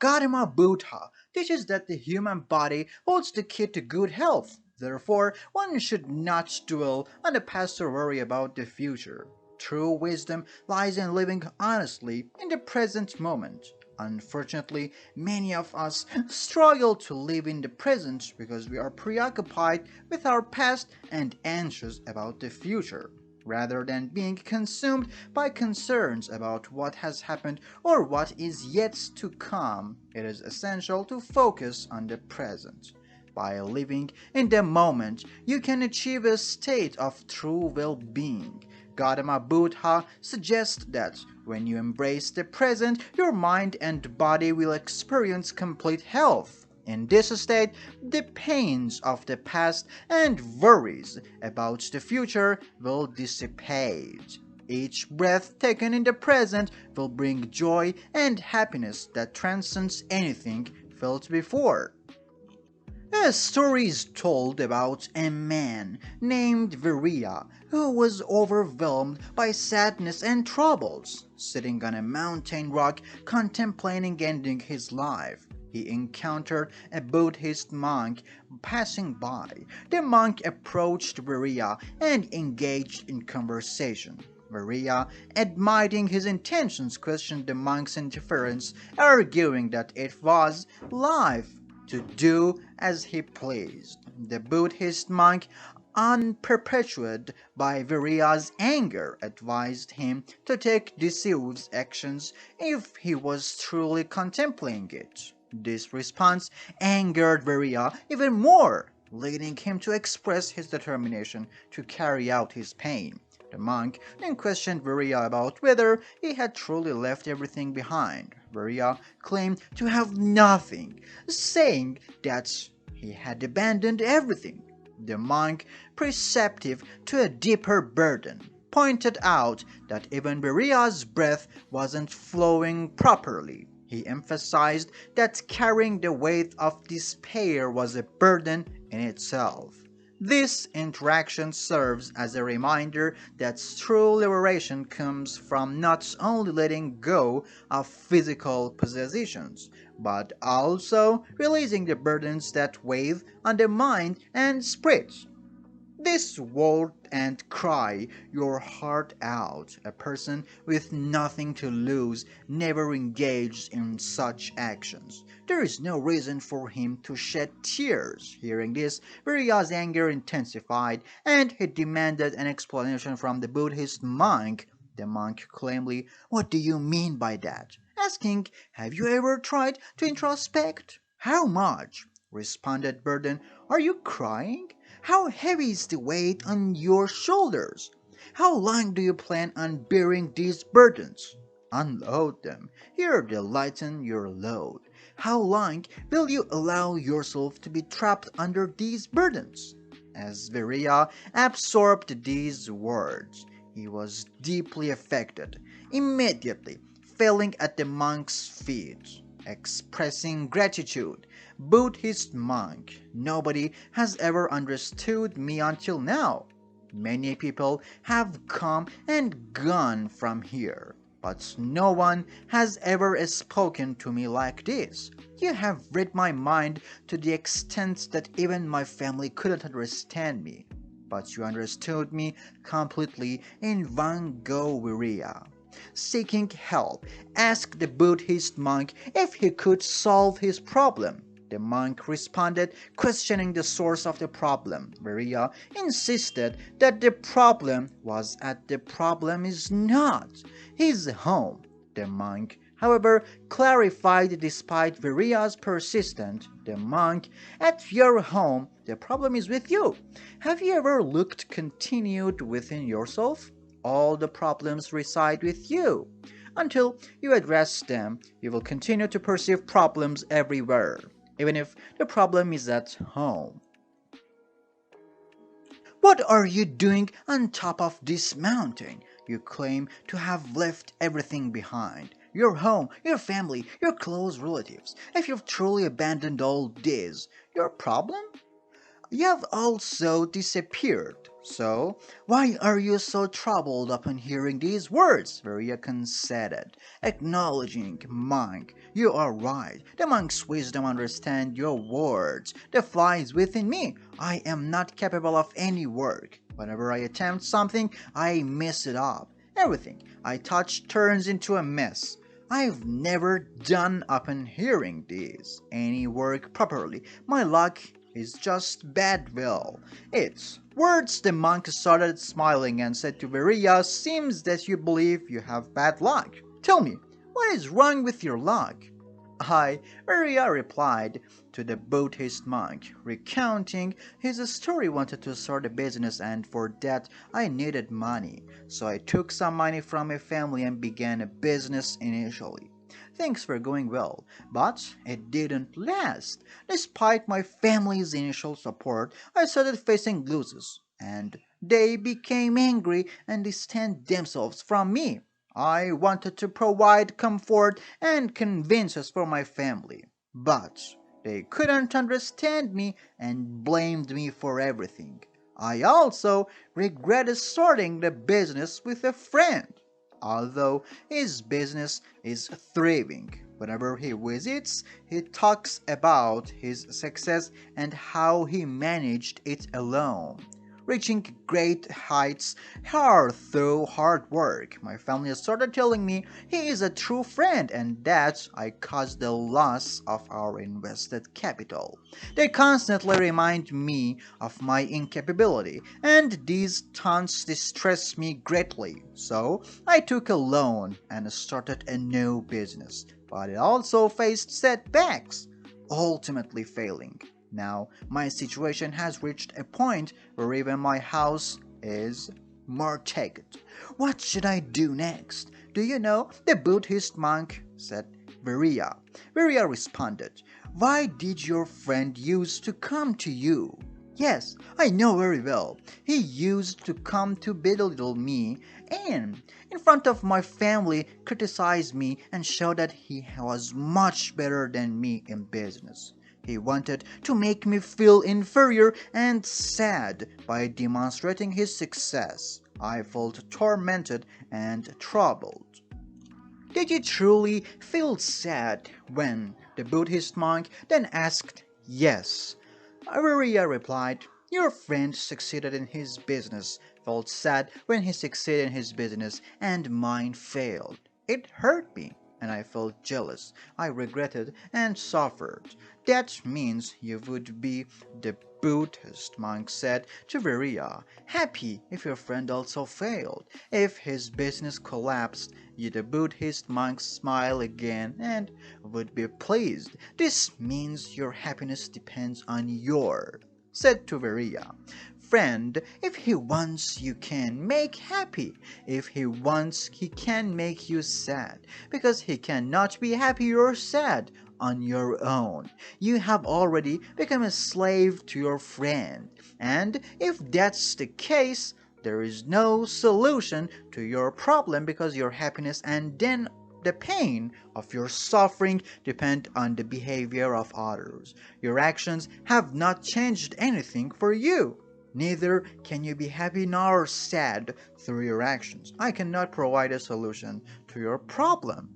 Gautama Buddha teaches that the human body holds the key to good health. Therefore, one should not dwell on the past or worry about the future. True wisdom lies in living honestly in the present moment. Unfortunately, many of us struggle to live in the present because we are preoccupied with our past and anxious about the future. Rather than being consumed by concerns about what has happened or what is yet to come, it is essential to focus on the present. By living in the moment, you can achieve a state of true well being. Gautama Buddha suggests that when you embrace the present, your mind and body will experience complete health. In this state, the pains of the past and worries about the future will dissipate. Each breath taken in the present will bring joy and happiness that transcends anything felt before. A story is told about a man named Virya who was overwhelmed by sadness and troubles. Sitting on a mountain rock contemplating ending his life, he encountered a Buddhist monk passing by. The monk approached Virya and engaged in conversation. Virya, admiring his intentions, questioned the monk's indifference, arguing that it was life to do as he pleased. The Buddhist monk, unperpetuated by Viriya's anger, advised him to take decisive actions if he was truly contemplating it. This response angered Viriya even more, leading him to express his determination to carry out his pain. The monk then questioned Virya about whether he had truly left everything behind. Virya claimed to have nothing, saying that he had abandoned everything. The monk, perceptive to a deeper burden, pointed out that even Virya's breath wasn't flowing properly. He emphasized that carrying the weight of despair was a burden in itself. This interaction serves as a reminder that true liberation comes from not only letting go of physical possessions, but also releasing the burdens that weigh on the mind and spirit. This word and cry your heart out. A person with nothing to lose never engaged in such actions. There is no reason for him to shed tears. Hearing this, Virya's anger intensified, and he demanded an explanation from the Buddhist monk. The monk calmly, "What do you mean by that?" asking, "Have you ever tried to introspect?" "How much?" responded Burden. "Are you crying? How heavy is the weight on your shoulders? How long do you plan on bearing these burdens? Unload them. Here they lighten your load. How long will you allow yourself to be trapped under these burdens?" As Virya absorbed these words, he was deeply affected. Immediately, falling at the monk's feet, expressing gratitude. "Buddhist monk, nobody has ever understood me until now. Many people have come and gone from here, but no one has ever spoken to me like this. You have read my mind to the extent that even my family couldn't understand me, but you understood me completely in one go, Virya." Seeking help, asked the Buddhist monk if he could solve his problem. The monk responded, questioning the source of the problem. Virya insisted that the problem was at the problem is not his home. The monk, however, clarified despite Virya's persistence. "The monk, at your home, the problem is with you. Have you ever looked continued within yourself? All the problems reside with you. Until you address them, you will continue to perceive problems everywhere, even if the problem is at home. What are you doing on top of this mountain? You claim to have left everything behind. Your home, your family, your close relatives. If you've truly abandoned all this, your problem? You have also disappeared. So, why are you so troubled upon hearing these words? Virya conceded, acknowledging monk. You are right. The monk's wisdom understands your words. The flies within me. I am not capable of any work. Whenever I attempt something, I mess it up. Everything I touch turns into a mess. I've never done upon hearing this any work properly. My luck is just bad will. It's words. The monk started smiling and said to Viriya, seems that you believe you have bad luck. Tell me, what is wrong with your luck? Viriya replied to the Buddhist monk, recounting his story. Wanted to start a business, and for that I needed money. So I took some money from a family and began a business initially. Things were going well, but it didn't last. Despite my family's initial support, I started facing losses, and they became angry and distanced themselves from me. I wanted to provide comfort and conveniences for my family, but they couldn't understand me and blamed me for everything. I also regretted starting the business with a friend, although his business is thriving. Whenever he visits, he talks about his success and how he managed it alone, reaching great heights hard through hard work. My family started telling me he is a true friend and that I caused the loss of our invested capital. They constantly remind me of my incapability, and these taunts distress me greatly. So I took a loan and started a new business, but it also faced setbacks, ultimately failing. Now, my situation has reached a point where even my house is mortgaged. What should I do next? Do you know? The Buddhist monk said, Viriya. Viriya responded, why did your friend used to come to you? Yes, I know very well. He used to come to belittle me and, in front of my family, criticize me and show that he was much better than me in business. He wanted to make me feel inferior and sad by demonstrating his success. I felt tormented and troubled. Did you truly feel sad when the Buddhist monk then asked? Yes. Ariya replied, your friend succeeded in his business, felt sad when he succeeded in his business, and mine failed. It hurt me, and I felt jealous. I regretted and suffered. That means you would be, the Buddhist monk said to Viriya, happy if your friend also failed. If his business collapsed, you, the Buddhist monk, smile again and would be pleased. This means your happiness depends on your, said to Viriya. Friend, if he wants, you can make happy. If he wants, he can make you sad, because he cannot be happy or sad on your own. You have already become a slave to your friend, and if that's the case, there is no solution to your problem, because your happiness and then the pain of your suffering depend on the behavior of others. Your actions have not changed anything for you. Neither can you be happy nor sad through your actions. I cannot provide a solution to your problem.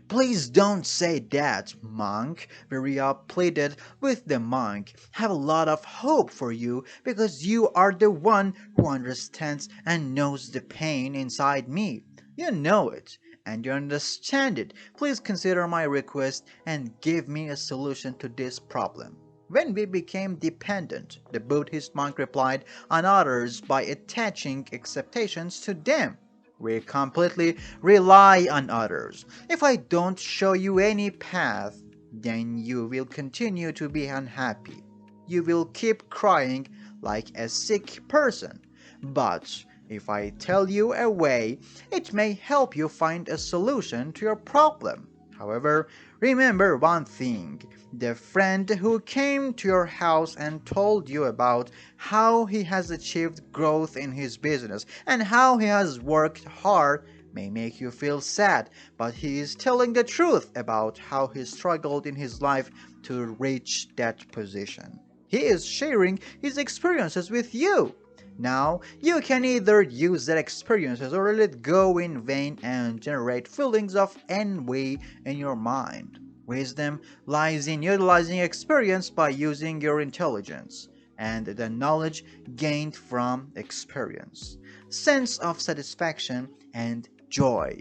Please don't say that, monk, Virya pleaded with the monk. I have a lot of hope for you because you are the one who understands and knows the pain inside me. You know it, and you understand it. Please consider my request and give me a solution to this problem. When we became dependent, the Buddhist monk replied, on others by attaching expectations to them. We completely rely on others. If I don't show you any path, then you will continue to be unhappy. You will keep crying like a sick person. But if I tell you a way, it may help you find a solution to your problem. However, remember one thing. The friend who came to your house and told you about how he has achieved growth in his business and how he has worked hard may make you feel sad, but he is telling the truth about how he struggled in his life to reach that position. He is sharing his experiences with you. Now, you can either use that experiences or let it go in vain and generate feelings of envy in your mind. Wisdom lies in utilizing experience by using your intelligence and the knowledge gained from experience, sense of satisfaction and joy.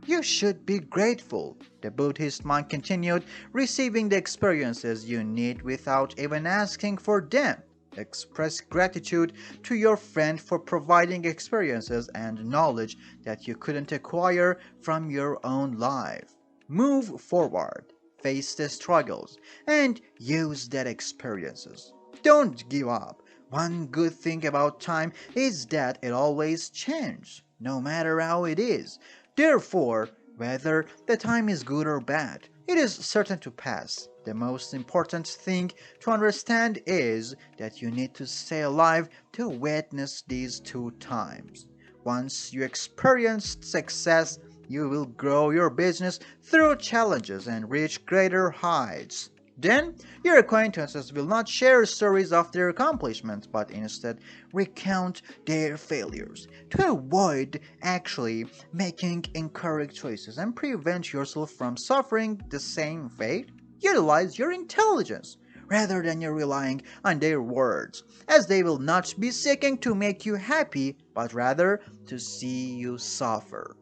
You should be grateful, the Buddhist monk continued, receiving the experiences you need without even asking for them. Express gratitude to your friend for providing experiences and knowledge that you couldn't acquire from your own life. Move forward, face the struggles, and use that experiences. Don't give up. One good thing about time is that it always changes, no matter how it is. Therefore, whether the time is good or bad, it is certain to pass. The most important thing to understand is that you need to stay alive to witness these two times. Once you experience success, you will grow your business through challenges and reach greater heights. Then, your acquaintances will not share stories of their accomplishments, but instead recount their failures to avoid actually making incorrect choices and prevent yourself from suffering the same fate. Utilize your intelligence rather than you relying on their words, as they will not be seeking to make you happy, but rather to see you suffer.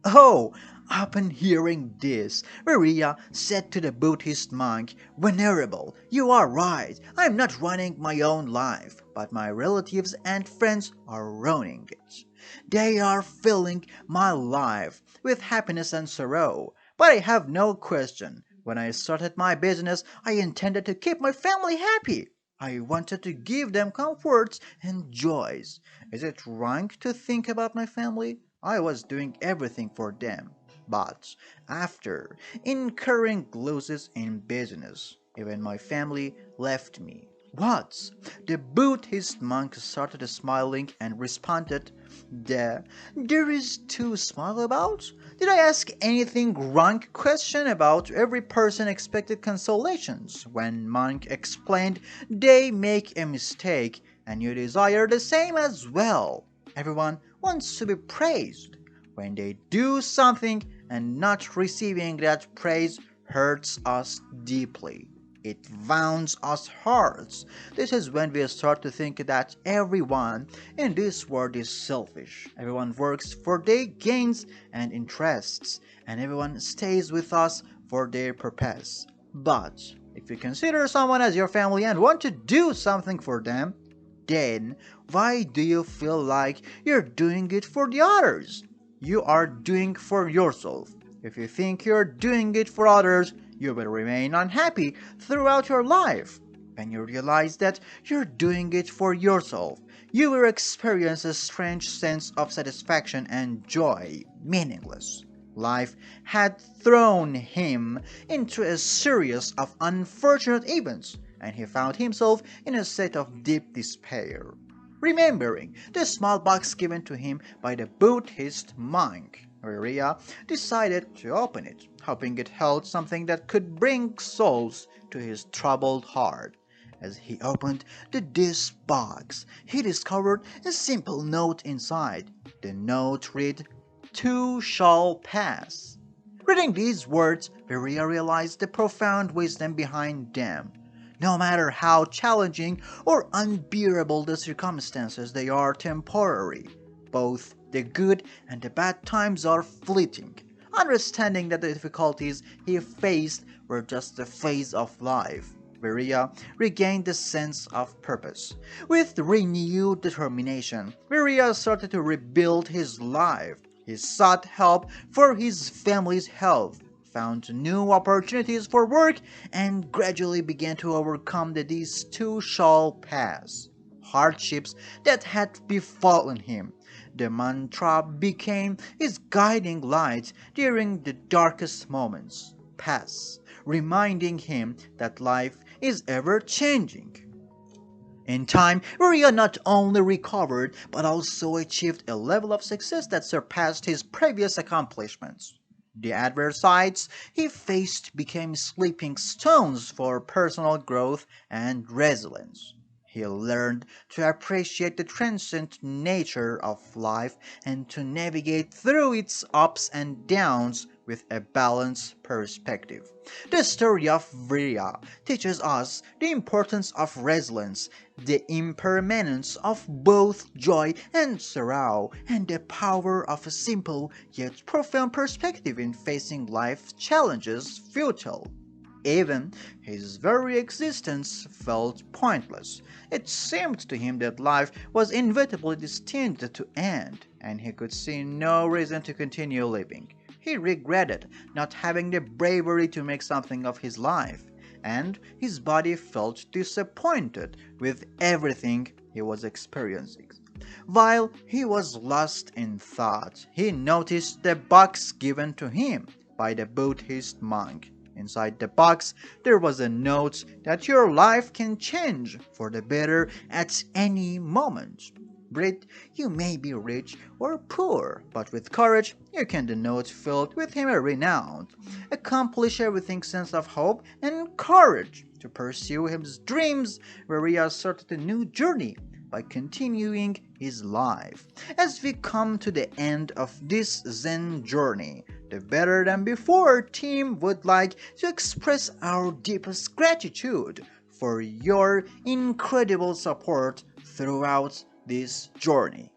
Oh, upon hearing this, Maria said to the Buddhist monk, "Venerable, you are right. I am not running my own life, but my relatives and friends are running it. They are filling my life with happiness and sorrow. But I have no question. When I started my business, I intended to keep my family happy. I wanted to give them comforts and joys. Is it wrong to think about my family? I was doing everything for them. But after incurring losses in business, even my family left me. What? The Buddhist monk started smiling and responded, There is to smile about? Did I ask anything wrong question about every person expected consolations? When monk explained they make a mistake and you desire the same as well. Everyone wants to be praised. When they do something and not receiving that praise hurts us deeply. It wounds us hearts. This is when we start to think that everyone in this world is selfish. Everyone works for their gains and interests, and everyone stays with us for their purpose. But if you consider someone as your family and want to do something for them, then why do you feel like you're doing it for the others? You are doing for yourself. If you think you're doing it for others, you will remain unhappy throughout your life. When you realize that you're doing it for yourself, you will experience a strange sense of satisfaction and joy, meaningless. Life had thrown him into a series of unfortunate events, and he found himself in a state of deep despair. Remembering the small box given to him by the Buddhist monk, Maria decided to open it, hoping it held something that could bring solace to his troubled heart. As he opened this box, he discovered a simple note inside. The note read, "Too shall pass." Reading these words, Maria realized the profound wisdom behind them. No matter how challenging or unbearable the circumstances, they are temporary. Both the good and the bad times are fleeting. Understanding that the difficulties he faced were just a phase of life, Viria regained a sense of purpose. With renewed determination, Viria started to rebuild his life. He sought help for his family's health, found new opportunities for work, and gradually began to overcome these too shall pass hardships that had befallen him. The mantra became his guiding light during the darkest moments. Pass, reminding him that life is ever changing. In time, Uriah not only recovered but also achieved a level of success that surpassed his previous accomplishments. The adverse sides he faced became sleeping stones for personal growth and resilience. He learned to appreciate the transient nature of life and to navigate through its ups and downs with a balanced perspective. The story of Virya teaches us the importance of resilience, the impermanence of both joy and sorrow, and the power of a simple yet profound perspective in facing life's challenges futile. Even his very existence felt pointless. It seemed to him that life was inevitably destined to end, and he could see no reason to continue living. He regretted not having the bravery to make something of his life, and his body felt disappointed with everything he was experiencing. While he was lost in thought, he noticed the box given to him by the Buddhist monk. Inside the box, there was a note that your life can change for the better at any moment. Brit, you may be rich or poor, but with courage you can the note filled with him a renowned, accomplish everything sense of hope and courage to pursue his dreams where he has started a new journey by continuing his life. As we come to the end of this Zen journey, the Better Than Before team would like to express our deepest gratitude for your incredible support throughout this journey.